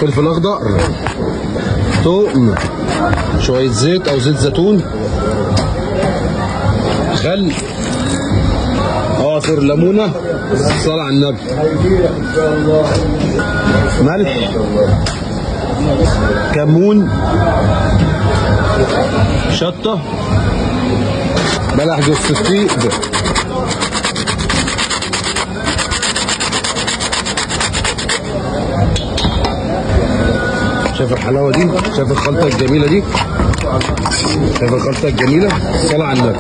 فلفل اخضر، توم، شويه زيت او زيت زيتون، خل، عصير ليمونه، صلاه على النبي، ملح، كمون، شطه، بلح جوز الطيب، شايف الحلاوه دي؟ شايف الخلطه الجميله دي؟ شايف الخلطه الجميله؟ صلاه على النبي.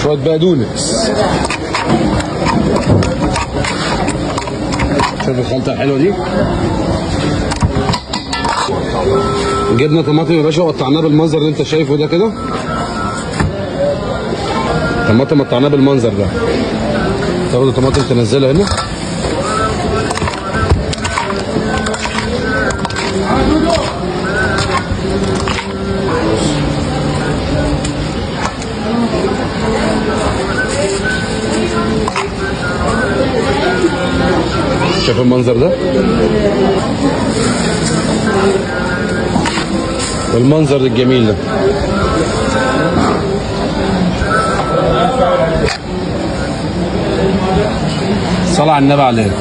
شويه بقدونس، شايف الخلطه الحلوه دي؟ جبنا طماطم يا باشا وقطعناها بالمنظر اللي انت شايفه ده كده. طماطم قطعناها بالمنظر ده. تاخد الطماطم تنزلها هنا. شايف المنظر ده؟ والمنظر الجميل ده. صلى على النبي عليه.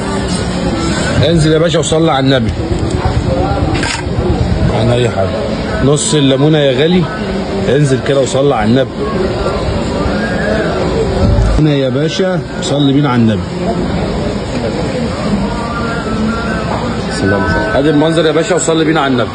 انزل يا باشا وصلي على النبي. عن اي حاجه. نص الليمونه يا غالي. انزل كده وصلي على النبي. هنا يا باشا صلي بينا على النبي. ادي المنظر يا باشا وصلي بينا على النبي.